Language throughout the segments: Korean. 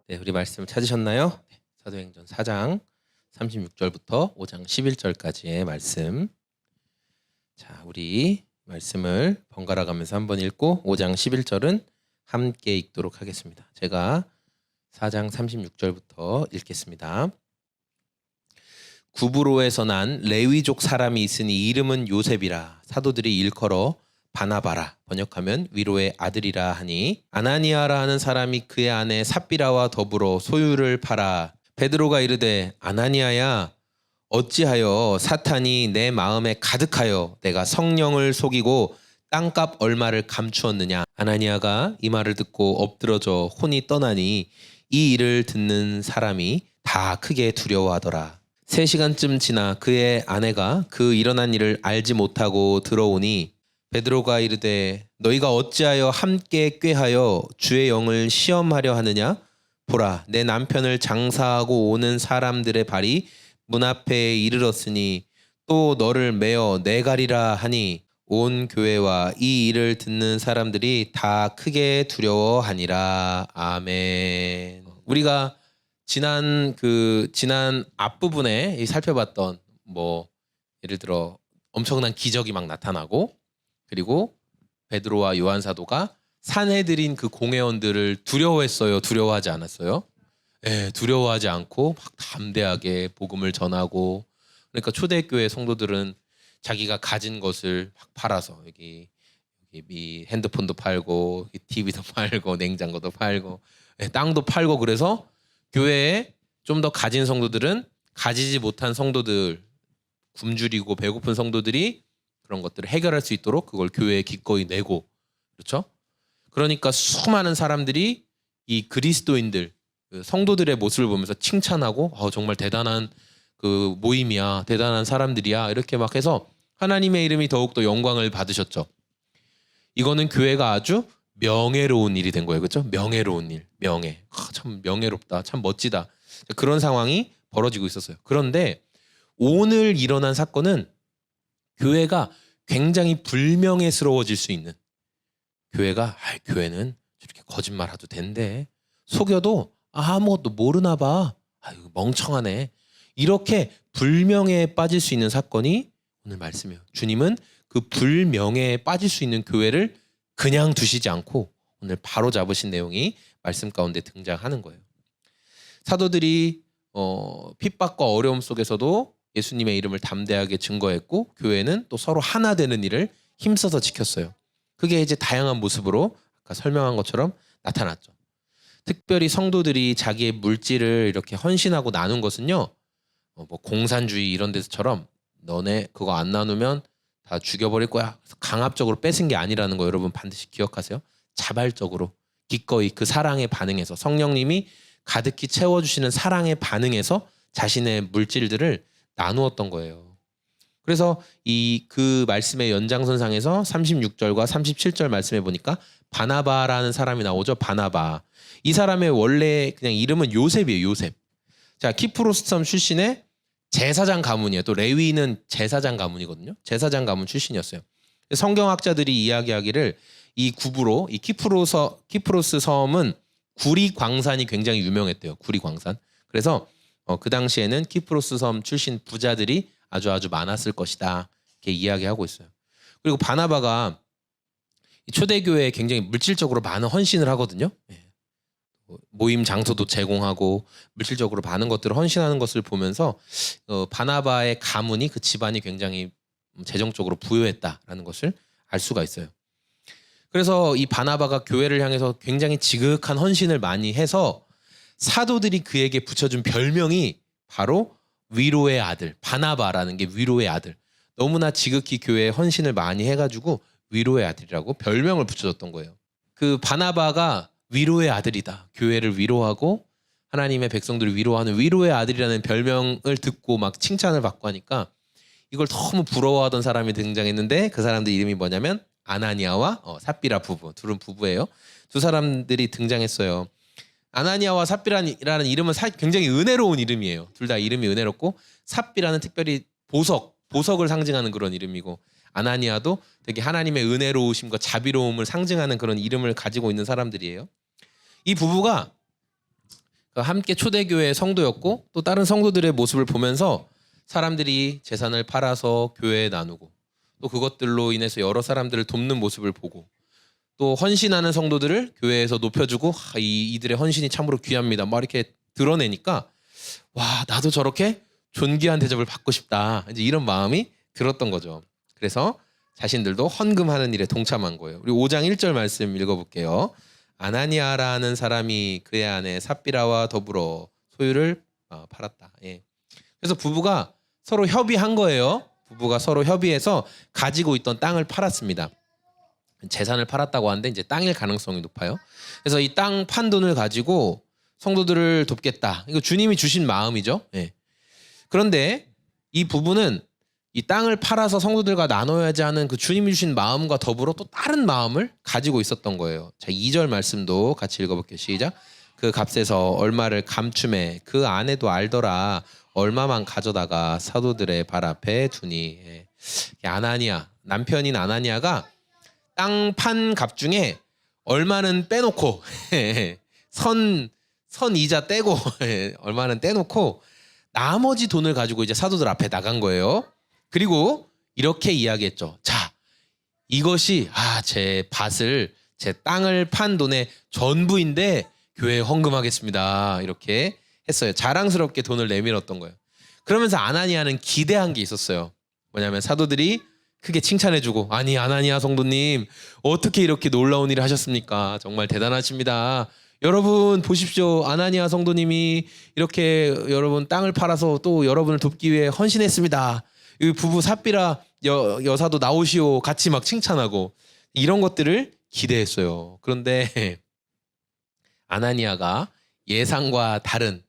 네, 우리 말씀 찾으셨나요? 네, 사도행전 4장 36절부터 5장 11절까지의 말씀. 자, 우리 말씀을 번갈아 가면서 한번 읽고 5장 11절은 함께 읽도록 하겠습니다. 제가 4장 36절부터 읽겠습니다. 구브로에서 난 레위족 사람이 있으니 이름은 요셉이라. 사도들이 일컬어 바나바라, 번역하면 위로의 아들이라 하니, 아나니아라 하는 사람이 그의 아내 삽비라와 더불어 소유를 팔아 베드로가 이르되, 아나니아야, 어찌하여 사탄이 내 마음에 가득하여 내가 성령을 속이고 땅값 얼마를 감추었느냐. 아나니아가 이 말을 듣고 엎드러져 혼이 떠나니 이 일을 듣는 사람이 다 크게 두려워하더라. 3시간쯤 지나 그의 아내가 그 일어난 일을 알지 못하고 들어오니 베드로가 이르되, 너희가 어찌하여 함께 꾀하여 주의 영을 시험하려 하느냐? 보라, 내 남편을 장사하고 오는 사람들의 발이 문 앞에 이르렀으니 또 너를 메어 내가리라 하니, 온 교회와 이 일을 듣는 사람들이 다 크게 두려워하니라. 아멘. 우리가 지난 앞부분에 살펴봤던 예를 들어 엄청난 기적이 막 나타나고, 그리고 베드로와 요한 사도가 산헤드린 그 공회원들을 두려워했어요? 두려워하지 않았어요? 네, 두려워하지 않고 막 담대하게 복음을 전하고. 그러니까 초대교회 성도들은 자기가 가진 것을 막 팔아서 여기 핸드폰도 팔고 TV도 팔고 냉장고도 팔고 땅도 팔고, 그래서 교회에 좀 더 가진 성도들은 가지지 못한 성도들, 굶주리고 배고픈 성도들이 그런 것들을 해결할 수 있도록 그걸 교회에 기꺼이 내고, 그렇죠? 그러니까 수많은 사람들이 이 그리스도인들, 성도들의 모습을 보면서 칭찬하고, 정말 대단한 그 모임이야, 대단한 사람들이야, 이렇게 막 해서 하나님의 이름이 더욱더 영광을 받으셨죠. 이거는 교회가 아주 명예로운 일이 된 거예요. 그렇죠? 명예로운 일, 명예. 참 명예롭다, 참 멋지다. 그런 상황이 벌어지고 있었어요. 그런데 오늘 일어난 사건은 교회가 굉장히 불명예스러워질 수 있는, 교회가 교회는 저렇게 거짓말해도 된대, 속여도 아무것도 모르나 봐, 멍청하네, 이렇게 불명예에 빠질 수 있는 사건이 오늘 말씀이에요. 주님은 그 불명예에 빠질 수 있는 교회를 그냥 두시지 않고 오늘 바로 잡으신 내용이 말씀 가운데 등장하는 거예요. 사도들이 핍박과 어려움 속에서도 예수님의 이름을 담대하게 증거했고, 교회는 또 서로 하나 되는 일을 힘써서 지켰어요. 그게 이제 다양한 모습으로 아까 설명한 것처럼 나타났죠. 특별히 성도들이 자기의 물질을 이렇게 헌신하고 나눈 것은요, 공산주의 이런 데서처럼 너네 그거 안 나누면 다 죽여버릴 거야, 강압적으로 뺏은 게 아니라는 거 여러분 반드시 기억하세요. 자발적으로 기꺼이 그 사랑에 반응해서, 성령님이 가득히 채워주시는 사랑에 반응해서 자신의 물질들을 나누었던 거예요. 그래서 그 말씀의 연장선상에서 36절과 37절 말씀해 보니까 바나바라는 사람이 나오죠. 바나바. 이 사람의 원래 그냥 이름은 요셉이에요. 요셉. 자, 키프로스 섬 출신의 제사장 가문이에요. 또 레위는 제사장 가문이거든요. 제사장 가문 출신이었어요. 성경학자들이 이야기하기를 이 구브로, 이 키프로스 섬은 구리 광산이 굉장히 유명했대요. 구리 광산. 그래서 그 당시에는 키프로스 섬 출신 부자들이 아주 많았을 것이다, 이렇게 이야기하고 있어요. 그리고 바나바가 초대교회에 굉장히 물질적으로 많은 헌신을 하거든요. 모임 장소도 제공하고 물질적으로 많은 것들을 헌신하는 것을 보면서 바나바의 가문이, 그 집안이 굉장히 재정적으로 부유했다라는 것을 알 수가 있어요. 그래서 이 바나바가 교회를 향해서 굉장히 지극한 헌신을 많이 해서 사도들이 그에게 붙여준 별명이 바로 위로의 아들, 바나바라는 게 위로의 아들. 너무나 지극히 교회에 헌신을 많이 해가지고 위로의 아들이라고 별명을 붙여줬던 거예요. 그 바나바가 위로의 아들이다, 교회를 위로하고 하나님의 백성들을 위로하는 위로의 아들이라는 별명을 듣고 막 칭찬을 받고 하니까 이걸 너무 부러워하던 사람이 등장했는데, 그 사람들 이름이 뭐냐면 아나니아와 삽비라 부부, 둘은 부부예요. 두 사람들이 등장했어요. 아나니아와 삽비라는 이름은 굉장히 은혜로운 이름이에요. 둘 다 이름이 은혜롭고, 삽비라는 특별히 보석을 상징하는 그런 이름이고, 아나니아도 되게 하나님의 은혜로우심과 자비로움을 상징하는 그런 이름을 가지고 있는 사람들이에요. 이 부부가 함께 초대교회 성도였고 또 다른 성도들의 모습을 보면서 사람들이 재산을 팔아서 교회에 나누고 또 그것들로 인해서 여러 사람들을 돕는 모습을 보고 또 헌신하는 성도들을 교회에서 높여주고 이들의 헌신이 참으로 귀합니다. 막 이렇게 드러내니까 와 나도 저렇게 존귀한 대접을 받고 싶다. 이제 이런 마음이 들었던 거죠. 그래서 자신들도 헌금하는 일에 동참한 거예요. 우리 5장 1절 말씀 읽어볼게요. 아나니아라는 사람이 그의 아내 삽비라와 더불어 소유를 팔았다. 예. 그래서 부부가 서로 협의한 거예요. 부부가 서로 협의해서 가지고 있던 땅을 팔았습니다. 재산을 팔았다고 하는데 이제 땅일 가능성이 높아요. 그래서 이 땅 판 돈을 가지고 성도들을 돕겠다. 이거 주님이 주신 마음이죠. 예. 그런데 이 부부는 이 땅을 팔아서 성도들과 나눠야지 하는 그 주님이 주신 마음과 더불어 또 다른 마음을 가지고 있었던 거예요. 자, 2절 말씀도 같이 읽어볼게요. 시작. 그 값에서 얼마를 감춤해 그 아내도 알더라. 얼마만 가져다가 사도들의 발 앞에 두니. 예. 아나니아, 남편인 아나니아가 땅 판 값 중에 얼마는 빼놓고 선 이자 떼고 얼마는 떼놓고 나머지 돈을 가지고 이제 사도들 앞에 나간 거예요. 그리고 이렇게 이야기했죠. 자, 이것이 제 밭을 제 땅을 판 돈의 전부인데 교회에 헌금하겠습니다. 이렇게 했어요. 자랑스럽게 돈을 내밀었던 거예요. 그러면서 아나니아는 기대한 게 있었어요. 뭐냐면 사도들이 크게 칭찬해주고 아니 아나니아 성도님 어떻게 이렇게 놀라운 일을 하셨습니까? 정말 대단하십니다. 여러분 보십시오. 아나니아 성도님이 이렇게 여러분 땅을 팔아서 또 여러분을 돕기 위해 헌신했습니다. 이 부부 삽비라 여사도 나오시오. 같이 막 칭찬하고 이런 것들을 기대했어요. 그런데 아나니아가 예상과 다른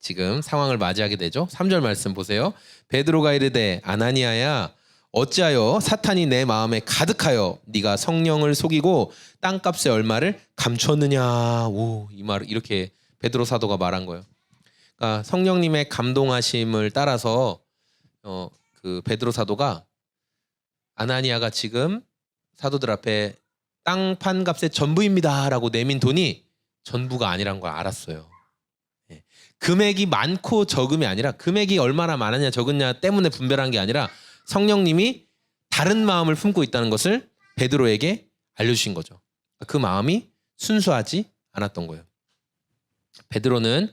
지금 상황을 맞이하게 되죠. 3절 말씀 보세요. 베드로가 이르되 아나니아야 어찌하여 사탄이 내 마음에 가득하여 네가 성령을 속이고 땅값의 얼마를 감췄느냐. 이 말을 이렇게 베드로 사도가 말한 거예요. 그러니까 성령님의 감동하심을 따라서 그 베드로 사도가 아나니아가 지금 사도들 앞에 땅 판 값의 전부입니다라고 내민 돈이 전부가 아니란 걸 알았어요. 예. 금액이 많고 적음이 아니라 금액이 얼마나 많았냐 적었냐 때문에 분별한 게 아니라 성령님이 다른 마음을 품고 있다는 것을 베드로에게 알려주신 거죠. 그 마음이 순수하지 않았던 거예요. 베드로는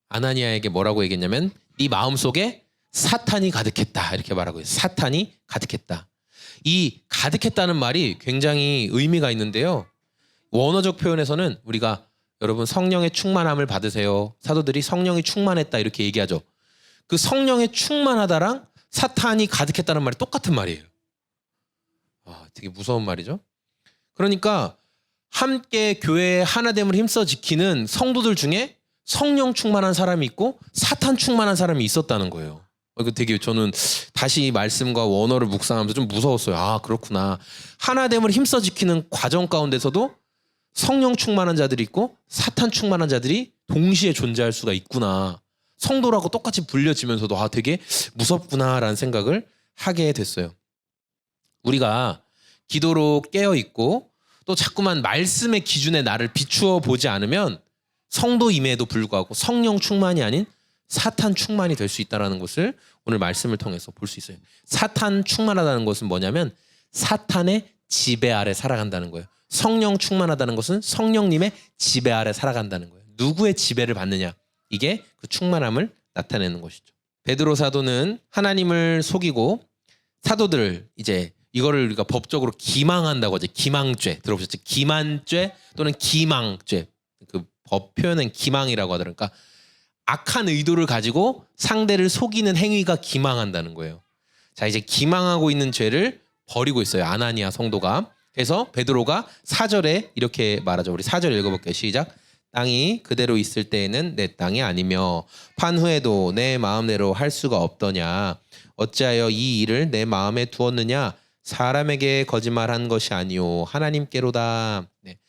아나니아에게 뭐라고 얘기했냐면 네 마음속에 사탄이 가득했다 이렇게 말하고 있어요. 사탄이 가득했다. 이 가득했다는 말이 굉장히 의미가 있는데요. 원어적 표현에서는 우리가 여러분 성령의 충만함을 받으세요. 사도들이 성령이 충만했다 이렇게 얘기하죠. 그 성령의 충만하다랑 사탄이 가득했다는 말이 똑같은 말이에요. 되게 무서운 말이죠. 그러니까 함께 교회의 하나됨을 힘써 지키는 성도들 중에 성령 충만한 사람이 있고 사탄 충만한 사람이 있었다는 거예요. 이거 되게 저는 다시 이 말씀과 원어를 묵상하면서 좀 무서웠어요. 그렇구나. 하나됨을 힘써 지키는 과정 가운데서도 성령 충만한 자들이 있고 사탄 충만한 자들이 동시에 존재할 수가 있구나. 성도라고 똑같이 불려지면서도 되게 무섭구나라는 생각을 하게 됐어요. 우리가 기도로 깨어있고 또 자꾸만 말씀의 기준에 나를 비추어 보지 않으면 성도임에도 불구하고 성령 충만이 아닌 사탄 충만이 될 수 있다는 것을 오늘 말씀을 통해서 볼 수 있어요. 사탄 충만하다는 것은 뭐냐면 사탄의 지배 아래 살아간다는 거예요. 성령 충만하다는 것은 성령님의 지배 아래 살아간다는 거예요. 누구의 지배를 받느냐. 이게 그 충만함을 나타내는 것이죠. 베드로 사도는 하나님을 속이고 사도들을 이제 이거를 우리가 법적으로 기망한다고 하죠. 기망죄 들어보셨죠? 기만죄 또는 기망죄. 그 법 표현은 기망이라고 하더라고요. 그러니까 악한 의도를 가지고 상대를 속이는 행위가 기망한다는 거예요. 자, 이제 기망하고 있는 죄를 버리고 있어요. 아나니아 성도가. 그래서 베드로가 4절에 이렇게 말하죠. 우리 4절 읽어볼게요. 시작. 땅이 그대로 있을 때에는 내 땅이 아니며 판 후에도 내 마음대로 할 수가 없더냐. 어찌하여 이 일을 내 마음에 두었느냐. 사람에게 거짓말한 것이 아니오 하나님께로다. 네.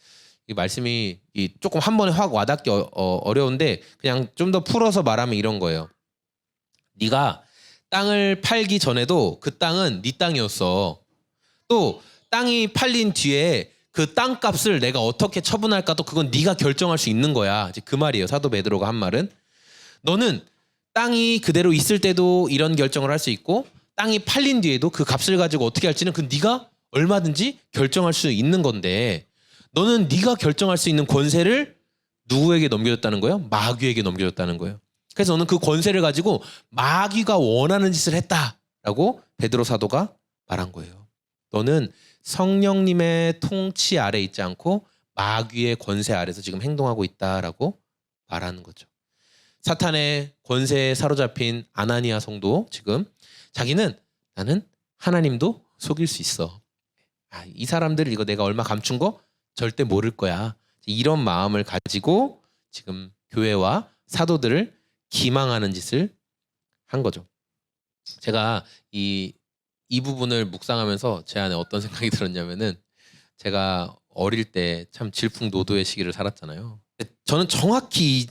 이 말씀이 조금 한 번에 확 와닿기 어려운데 그냥 좀 더 풀어서 말하면 이런 거예요. 네가 땅을 팔기 전에도 그 땅은 네 땅이었어. 또 땅이 팔린 뒤에 그 땅값을 내가 어떻게 처분할까도 그건 네가 결정할 수 있는 거야. 이제 그 말이에요. 사도 베드로가 한 말은. 너는 땅이 그대로 있을 때도 이런 결정을 할 수 있고 땅이 팔린 뒤에도 그 값을 가지고 어떻게 할지는 그 네가 얼마든지 결정할 수 있는 건데 너는 네가 결정할 수 있는 권세를 누구에게 넘겨줬다는 거예요? 마귀에게 넘겨줬다는 거예요. 그래서 너는 그 권세를 가지고 마귀가 원하는 짓을 했다라고 베드로 사도가 말한 거예요. 너는 성령님의 통치 아래 있지 않고 마귀의 권세 아래서 지금 행동하고 있다라고 말하는 거죠. 사탄의 권세에 사로잡힌 아나니아 성도 지금 자기는 나는 하나님도 속일 수 있어. 이 사람들 이거 내가 얼마 감춘 거 절대 모를 거야. 이런 마음을 가지고 지금 교회와 사도들을 기망하는 짓을 한 거죠. 제가 이 부분을 묵상하면서 제 안에 어떤 생각이 들었냐면은 제가 어릴 때 참 질풍노도의 시기를 살았잖아요. 저는 정확히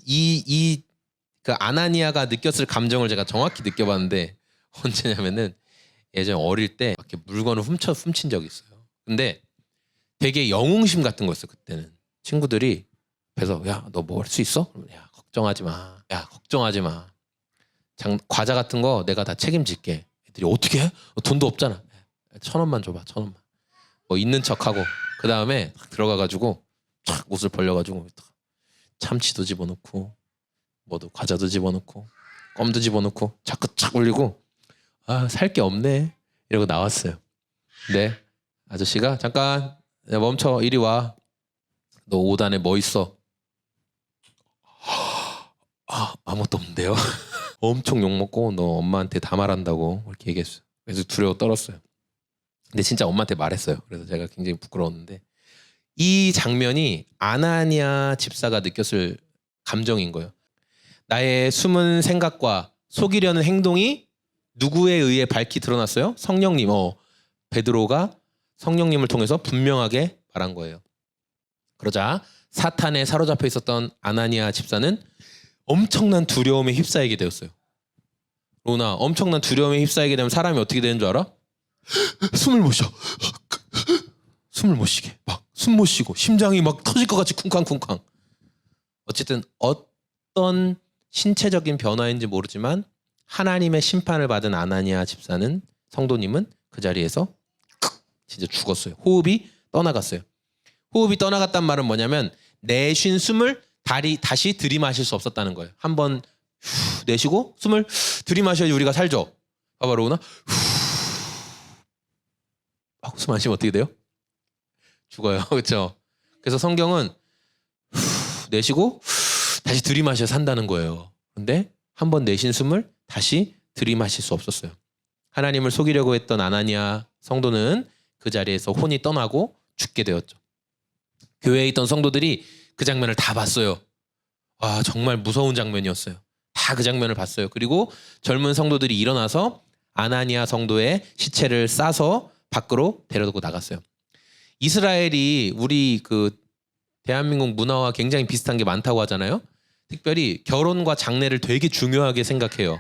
그 아나니아가 느꼈을 감정을 제가 정확히 느껴봤는데 언제냐면은 예전에 어릴 때 이렇게 물건을 훔친 적이 있어요. 근데 되게 영웅심 같은 거였어요. 그때는 친구들이 그래서 야 너 뭐 할 수 있어? 야 걱정하지 마. 야 걱정하지 마. 과자 같은 거 내가 다 책임질게. 애들이 어떻게 해? 돈도 없잖아. 1,000원만 줘봐. 1,000원만. 뭐 있는 척하고 그 다음에 들어가가지고 촥 옷을 벌려가지고 참치도 집어넣고 뭐도 과자도 집어넣고 껌도 집어넣고 자꾸 착 올리고 살 게 없네 이러고 나왔어요. 근데 아저씨가 잠깐 멈춰 이리 와. 너 옷 안에 뭐 있어? 아무것도 없는데요. 엄청 욕먹고 너 엄마한테 다 말한다고 이렇게 얘기했어요. 그래서 두려워 떨었어요. 근데 진짜 엄마한테 말했어요. 그래서 제가 굉장히 부끄러웠는데 이 장면이 아나니아 집사가 느꼈을 감정인 거예요. 나의 숨은 생각과 속이려는 행동이 누구에 의해 밝히 드러났어요? 성령님. 베드로가 성령님을 통해서 분명하게 말한 거예요. 그러자 사탄에 사로잡혀 있었던 아나니아 집사는 엄청난 두려움에 휩싸이게 되었어요. 로나, 엄청난 두려움에 휩싸이게 되면 사람이 어떻게 되는 줄 알아? 숨을 못 쉬어. 숨을 못 쉬게. 막 숨 못 쉬고 심장이 막 터질 것 같이 쿵쾅쿵쾅. 어쨌든 어떤 신체적인 변화인지 모르지만 하나님의 심판을 받은 아나니아 집사는 성도님은 그 자리에서 진짜 죽었어요. 호흡이 떠나갔어요. 호흡이 떠나갔단 말은 뭐냐면 내쉰 숨을 다시 들이마실 수 없었다는 거예요. 한번 내쉬고 숨을 들이마셔야지 우리가 살죠. 봐봐 로우나. 하고 숨 안 쉬면 어떻게 돼요? 죽어요. 그렇죠? 그래서 성경은 내쉬고 다시 들이마셔야 산다는 거예요. 근데 한번 내쉰 숨을 다시 들이마실 수 없었어요. 하나님을 속이려고 했던 아나니아 성도는 그 자리에서 혼이 떠나고 죽게 되었죠. 교회에 있던 성도들이 그 장면을 다 봤어요. 정말 무서운 장면이었어요. 다 그 장면을 봤어요. 그리고 젊은 성도들이 일어나서 아나니아 성도의 시체를 싸서 밖으로 데려두고 나갔어요. 이스라엘이 우리 그 대한민국 문화와 굉장히 비슷한 게 많다고 하잖아요. 특별히 결혼과 장례를 되게 중요하게 생각해요.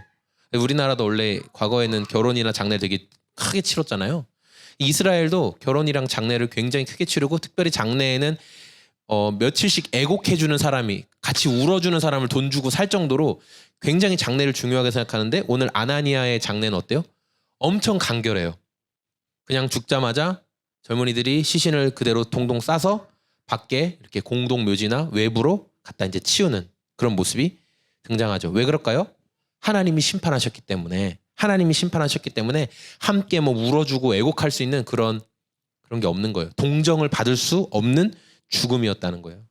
우리나라도 원래 과거에는 결혼이나 장례 되게 크게 치렀잖아요. 이스라엘도 결혼이랑 장례를 굉장히 크게 치르고 특별히 장례에는 며칠씩 애곡해주는 사람이 같이 울어주는 사람을 돈 주고 살 정도로 굉장히 장례를 중요하게 생각하는데 오늘 아나니아의 장례는 어때요? 엄청 간결해요. 그냥 죽자마자 젊은이들이 시신을 그대로 동동 싸서 밖에 이렇게 공동 묘지나 외부로 갖다 이제 치우는 그런 모습이 등장하죠. 왜 그럴까요? 하나님이 심판하셨기 때문에 함께 뭐 울어주고 애곡할 수 있는 그런 게 없는 거예요. 동정을 받을 수 없는 죽음이었다는 거예요.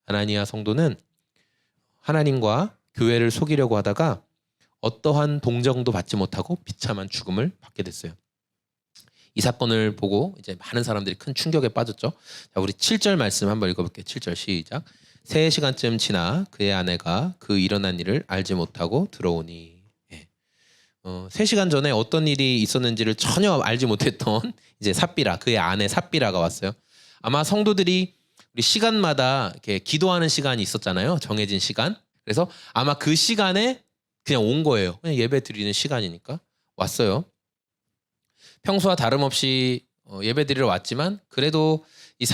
아나니아 성도는 하나님과 교회를 속이려고 하다가 어떠한 동정도 받지 못하고 비참한 죽음을 받게 됐어요. 이 사건을 보고 이제 많은 사람들이 큰 충격에 빠졌죠. 자, 우리 7절 말씀 한번 읽어볼게요. 7절 시작. 3시간쯤 지나 그의 아내가 그 일어난 일을 알지 못하고 들어오니 3시간 전에 어떤 일이 있었는지를 전혀 알지 못했던 이제 삽비라, 그의 아내 삽비라가 왔어요. 아마 성도들이 우리 시간마다 이렇게 기도하는 시간이 있었잖아요. 정해진 시간. 그래서 아마 그 시간에 그냥 온 거예요. 그냥 예배 드리는 시간이니까 왔어요. 평소와 다름없이 예배 드리러 왔지만 그래도 이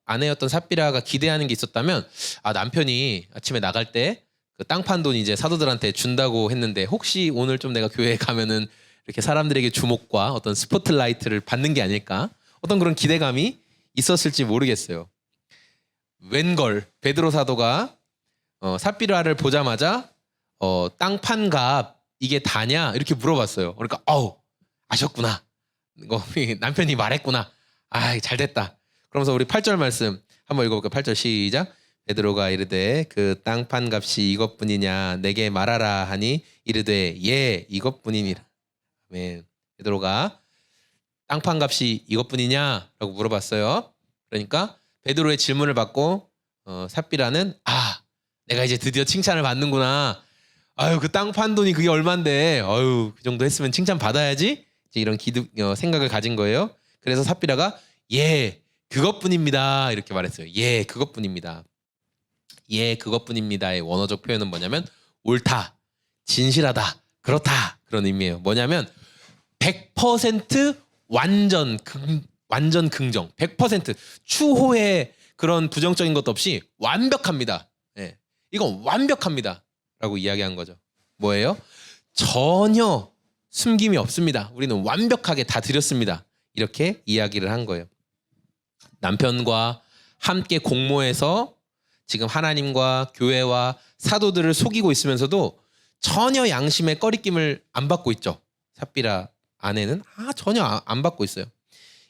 아내였던 삽비라가 기대하는 게 있었다면, 남편이 아침에 나갈 때 그 땅판 돈 이제 사도들한테 준다고 했는데 혹시 오늘 좀 내가 교회에 가면은 이렇게 사람들에게 주목과 어떤 스포트라이트를 받는 게 아닐까? 어떤 그런 기대감이 있었을지 모르겠어요. 웬걸 베드로 사도가 삽비라를 보자마자 땅판 값 이게 다냐 이렇게 물어봤어요. 그러니까 아셨구나. 남편이 말했구나. 잘됐다. 그러면서 우리 8절 말씀 한번 읽어볼까요? 8절 시작. 베드로가 이르되 그 땅판 값이 이것뿐이냐 내게 말하라 하니 이르되 예 이것뿐이니라. 아멘. 베드로가 땅판 값이 이것뿐이냐라고 물어봤어요. 그러니까 베드로의 질문을 받고 삽비라는 내가 이제 드디어 칭찬을 받는구나. 그 땅판 돈이 그게 얼만데 그 정도 했으면 칭찬 받아야지. 이제 이런 생각을 가진 거예요. 그래서 삽비라가 예 그것뿐입니다 이렇게 말했어요. 예 그것뿐입니다. 예 그것뿐입니다의 원어적 표현은 뭐냐면 옳다, 진실하다, 그렇다 그런 의미예요. 뭐냐면 100% 완전 긍정, 100% 추호의 그런 부정적인 것도 없이 완벽합니다. 예, 이건 완벽합니다 라고 이야기한 거죠. 뭐예요? 전혀 숨김이 없습니다. 우리는 완벽하게 다 드렸습니다. 이렇게 이야기를 한 거예요. 남편과 함께 공모해서 지금 하나님과 교회와 사도들을 속이고 있으면서도 전혀 양심의 꺼리낌을 안 받고 있죠. 삽비라 아내는 전혀 안 받고 있어요.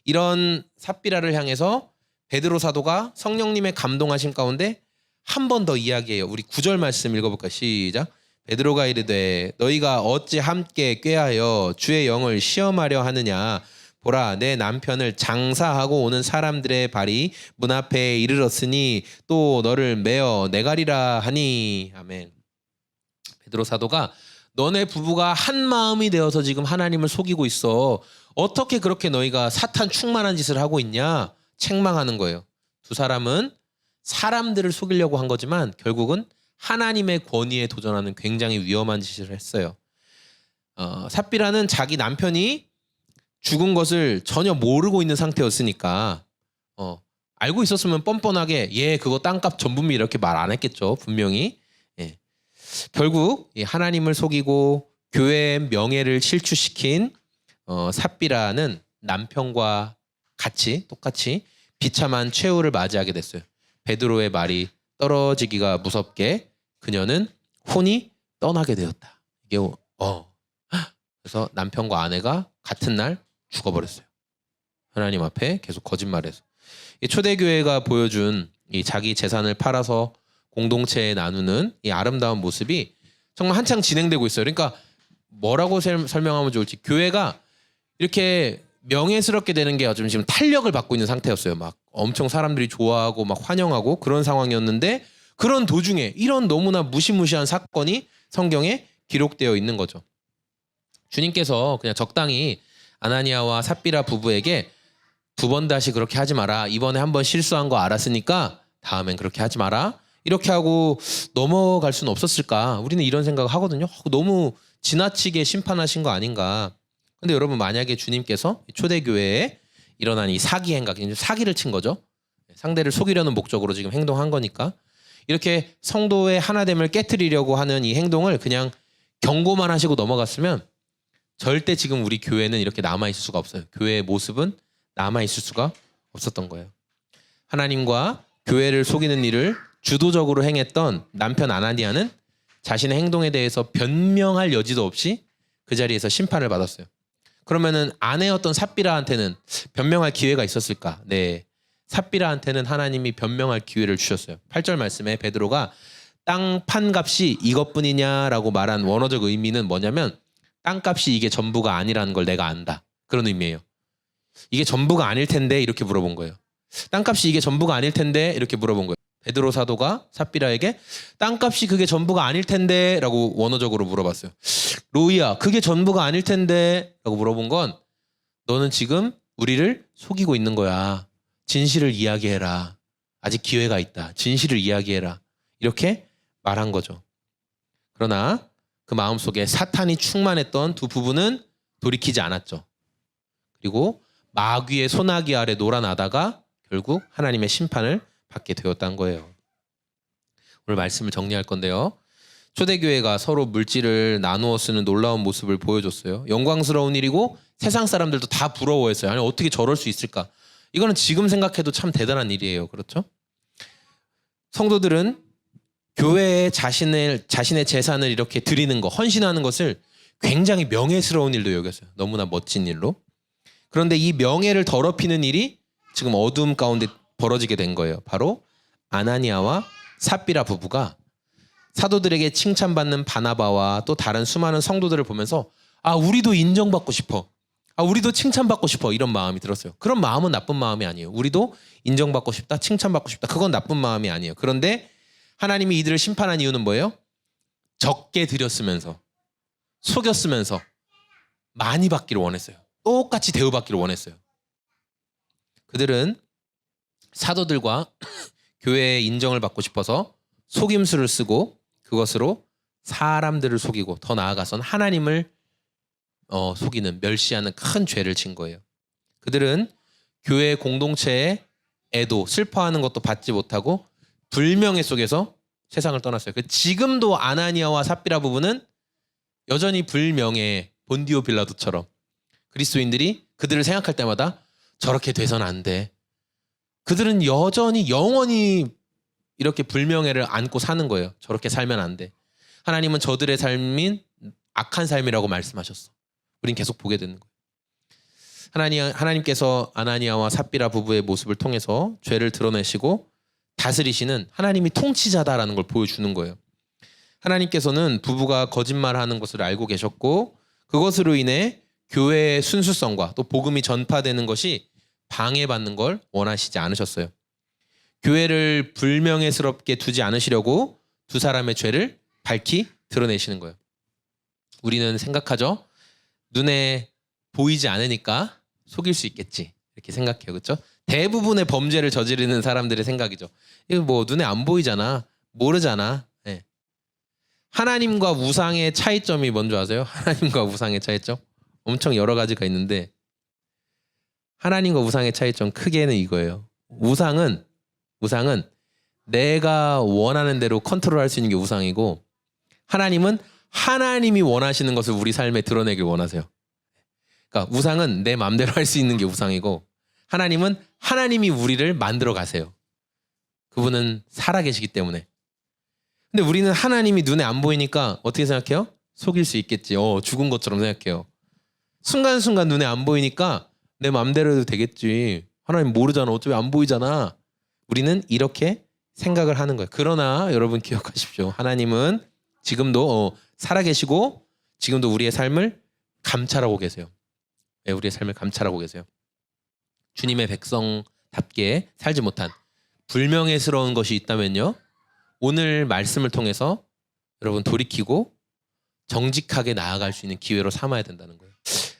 이런 삽비라를 향해서 베드로 사도가 성령님의 감동하심 가운데 한 번 더 이야기해요. 우리 9절 말씀 읽어볼까요? 시작. 베드로가 이르되 너희가 어찌 함께 꾀하여 주의 영을 시험하려 하느냐. 보라 내 남편을 장사하고 오는 사람들의 발이 문 앞에 이르렀으니 또 너를 메어 내가리라 하니. 아멘. 베드로 사도가 너네 부부가 한 마음이 되어서 지금 하나님을 속이고 있어. 어떻게 그렇게 너희가 사탄 충만한 짓을 하고 있냐. 책망하는 거예요. 두 사람은 사람들을 속이려고 한 거지만 결국은 하나님의 권위에 도전하는 굉장히 위험한 짓을 했어요. 삽비라는 자기 남편이 죽은 것을 전혀 모르고 있는 상태였으니까 알고 있었으면 뻔뻔하게 예 그거 땅값 전부입니다 이렇게 말 안 했겠죠. 분명히. 예. 결국 하나님을 속이고 교회의 명예를 실추시킨 삽비라는 남편과 똑같이 비참한 최후를 맞이하게 됐어요. 베드로의 말이 떨어지기가 무섭게 그녀는 혼이 떠나게 되었다. 이게 그래서 남편과 아내가 같은 날 죽어버렸어요. 하나님 앞에 계속 거짓말해서. 이 초대교회가 보여준 이 자기 재산을 팔아서 공동체에 나누는 이 아름다운 모습이 정말 한창 진행되고 있어요. 그러니까 뭐라고 설명하면 좋을지, 교회가 이렇게 명예스럽게 되는 게 좀 지금 탄력을 받고 있는 상태였어요. 막 엄청 사람들이 좋아하고 막 환영하고 그런 상황이었는데, 그런 도중에 이런 너무나 무시무시한 사건이 성경에 기록되어 있는 거죠. 주님께서 그냥 적당히 아나니아와 삽비라 부부에게 두 번 다시 그렇게 하지 마라. 이번에 한번 실수한 거 알았으니까 다음엔 그렇게 하지 마라. 이렇게 하고 넘어갈 수는 없었을까? 우리는 이런 생각을 하거든요. 너무 지나치게 심판하신 거 아닌가. 근데 여러분, 만약에 주님께서 초대교회에 일어난 이 사기 행각, 사기를 친 거죠. 상대를 속이려는 목적으로 지금 행동한 거니까. 이렇게 성도의 하나됨을 깨트리려고 하는 이 행동을 그냥 경고만 하시고 넘어갔으면 절대 지금 우리 교회는 이렇게 남아있을 수가 없어요. 교회의 모습은 남아있을 수가 없었던 거예요. 하나님과 교회를 속이는 일을 주도적으로 행했던 남편 아나니아는 자신의 행동에 대해서 변명할 여지도 없이 그 자리에서 심판을 받았어요. 그러면은 아내였던 삽비라한테는 변명할 기회가 있었을까? 네. 삽비라한테는 하나님이 변명할 기회를 주셨어요. 8절 말씀에 베드로가 땅 판값이 이것뿐이냐라고 말한 원어적 의미는 뭐냐면, 땅값이 이게 전부가 아니라는 걸 내가 안다. 그런 의미예요. 이게 전부가 아닐 텐데 이렇게 물어본 거예요. 땅값이 이게 전부가 아닐 텐데 이렇게 물어본 거예요. 베드로 사도가 삽비라에게 땅값이 그게 전부가 아닐 텐데 라고 원어적으로 물어봤어요. 로이야, 그게 전부가 아닐 텐데 라고 물어본 건, 너는 지금 우리를 속이고 있는 거야. 진실을 이야기해라. 아직 기회가 있다. 진실을 이야기해라. 이렇게 말한 거죠. 그러나 그 마음속에 사탄이 충만했던 두 부부는 돌이키지 않았죠. 그리고 마귀의 소나기 아래 놀아나다가 결국 하나님의 심판을 받게 되었다는 거예요. 오늘 말씀을 정리할 건데요. 초대교회가 서로 물질을 나누어 쓰는 놀라운 모습을 보여줬어요. 영광스러운 일이고 세상 사람들도 다 부러워했어요. 아니 어떻게 저럴 수 있을까? 이거는 지금 생각해도 참 대단한 일이에요. 그렇죠? 성도들은 교회에 자신의 재산을 이렇게 드리는 거, 헌신하는 것을 굉장히 명예스러운 일로 여겼어요. 너무나 멋진 일로. 그런데 이 명예를 더럽히는 일이 지금 어두움 가운데 벌어지게 된 거예요. 바로 아나니아와 삽비라 부부가 사도들에게 칭찬받는 바나바와 또 다른 수많은 성도들을 보면서 아 우리도 인정받고 싶어. 아 우리도 칭찬받고 싶어. 이런 마음이 들었어요. 그런 마음은 나쁜 마음이 아니에요. 우리도 인정받고 싶다. 칭찬받고 싶다. 그건 나쁜 마음이 아니에요. 그런데 하나님이 이들을 심판한 이유는 뭐예요? 적게 드렸으면서 속였으면서 많이 받기를 원했어요. 똑같이 대우받기를 원했어요. 그들은 사도들과 교회의 인정을 받고 싶어서 속임수를 쓰고 그것으로 사람들을 속이고 더 나아가서는 하나님을 속이는 멸시하는 큰 죄를 진 거예요. 그들은 교회 공동체의 애도 슬퍼하는 것도 받지 못하고 불명예 속에서 세상을 떠났어요. 지금도 아나니아와 삽비라 부부는 여전히 불명예 본디오 빌라도처럼 그리스도인들이 그들을 생각할 때마다 저렇게 돼서는 안 돼. 그들은 여전히 영원히 이렇게 불명예를 안고 사는 거예요. 저렇게 살면 안 돼. 하나님은 저들의 삶인 악한 삶이라고 말씀하셨어. 우린 계속 보게 되는 거예요. 하나님께서 아나니아와 삽비라 부부의 모습을 통해서 죄를 드러내시고 다스리시는 하나님이 통치자다라는 걸 보여주는 거예요. 하나님께서는 부부가 거짓말하는 것을 알고 계셨고 그것으로 인해 교회의 순수성과 또 복음이 전파되는 것이 방해받는 걸 원하시지 않으셨어요. 교회를 불명예스럽게 두지 않으시려고 두 사람의 죄를 밝히 드러내시는 거예요. 우리는 생각하죠. 눈에 보이지 않으니까 속일 수 있겠지. 이렇게 생각해요. 그렇죠? 대부분의 범죄를 저지르는 사람들의 생각이죠. 이거 뭐 눈에 안 보이잖아. 모르잖아. 네. 하나님과 우상의 차이점이 뭔지 아세요? 하나님과 우상의 차이점? 엄청 여러 가지가 있는데 하나님과 우상의 차이점 크게는 이거예요. 우상은 내가 원하는 대로 컨트롤할 수 있는 게 우상이고 하나님은 하나님이 원하시는 것을 우리 삶에 드러내길 원하세요. 그러니까 우상은 내 마음대로 할 수 있는 게 우상이고 하나님은 하나님이 우리를 만들어 가세요. 그분은 살아계시기 때문에. 근데 우리는 하나님이 눈에 안 보이니까 어떻게 생각해요? 속일 수 있겠지. 죽은 것처럼 생각해요. 순간순간 눈에 안 보이니까 내 마음대로 해도 되겠지. 하나님 모르잖아. 어차피 안 보이잖아. 우리는 이렇게 생각을 하는 거예요. 그러나 여러분 기억하십시오. 하나님은 지금도 살아계시고 지금도 우리의 삶을 감찰하고 계세요. 네, 우리의 삶을 감찰하고 계세요. 주님의 백성답게 살지 못한 불명예스러운 것이 있다면요. 오늘 말씀을 통해서 여러분 돌이키고 정직하게 나아갈 수 있는 기회로 삼아야 된다는 거예요.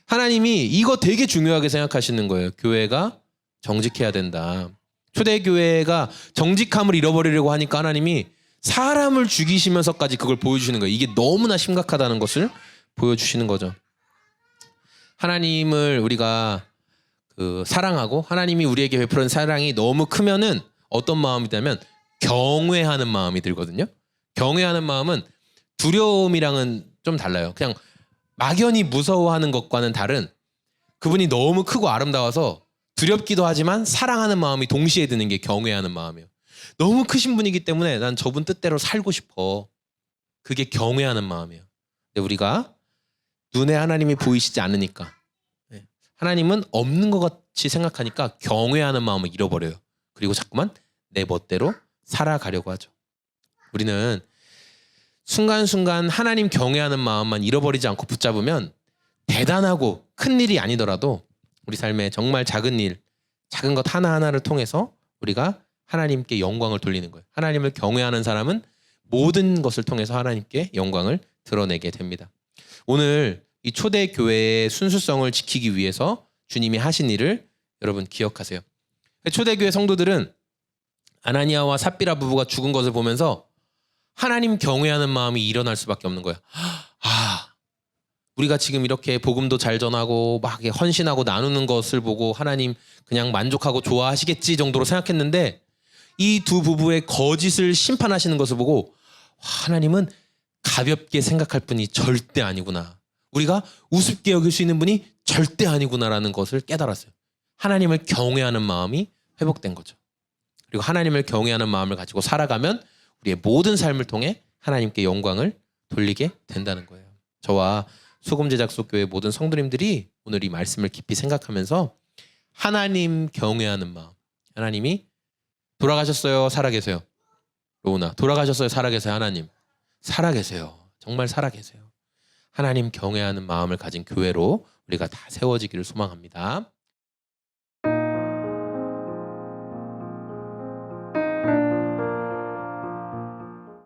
하나님이 이거 되게 중요하게 생각하시는 거예요. 교회가 정직해야 된다. 초대교회가 정직함을 잃어버리려고 하니까 하나님이 사람을 죽이시면서까지 그걸 보여주시는 거예요. 이게 너무나 심각하다는 것을 보여주시는 거죠. 하나님을 우리가 사랑하고 하나님이 우리에게 베푸는 사랑이 너무 크면은 어떤 마음이냐면 경외하는 마음이 들거든요. 경외하는 마음은 두려움이랑은 좀 달라요. 그냥 막연히 무서워하는 것과는 다른 그분이 너무 크고 아름다워서 두렵기도 하지만 사랑하는 마음이 동시에 드는 게 경외하는 마음이에요. 너무 크신 분이기 때문에 난 저분 뜻대로 살고 싶어. 그게 경외하는 마음이에요. 근데 우리가 눈에 하나님이 보이시지 않으니까 하나님은 없는 것 같이 생각하니까 경외하는 마음을 잃어버려요. 그리고 자꾸만 내 멋대로 살아가려고 하죠. 우리는 순간순간 하나님 경외하는 마음만 잃어버리지 않고 붙잡으면 대단하고 큰 일이 아니더라도 우리 삶에 정말 작은 일, 작은 것 하나하나를 통해서 우리가 하나님께 영광을 돌리는 거예요. 하나님을 경외하는 사람은 모든 것을 통해서 하나님께 영광을 드러내게 됩니다. 오늘 이 초대교회의 순수성을 지키기 위해서 주님이 하신 일을 여러분 기억하세요. 초대교회 성도들은 아나니아와 삽비라 부부가 죽은 것을 보면서 하나님 경외하는 마음이 일어날 수밖에 없는 거예요. 우리가 지금 이렇게 복음도 잘 전하고 막 이렇게 헌신하고 나누는 것을 보고 하나님 그냥 만족하고 좋아하시겠지 정도로 생각했는데 이 두 부부의 거짓을 심판하시는 것을 보고 하나님은 가볍게 생각할 분이 절대 아니구나. 우리가 우습게 여길 수 있는 분이 절대 아니구나라는 것을 깨달았어요. 하나님을 경외하는 마음이 회복된 거죠. 그리고 하나님을 경외하는 마음을 가지고 살아가면 우리의 모든 삶을 통해 하나님께 영광을 돌리게 된다는 거예요. 저와 수금제작소교회 모든 성도님들이 오늘 이 말씀을 깊이 생각하면서 하나님 경외하는 마음. 하나님이 돌아가셨어요? 살아계세요? 로우나 돌아가셨어요? 살아계세요? 하나님 살아계세요. 정말 살아계세요. 하나님 경외하는 마음을 가진 교회로 우리가 다 세워지기를 소망합니다.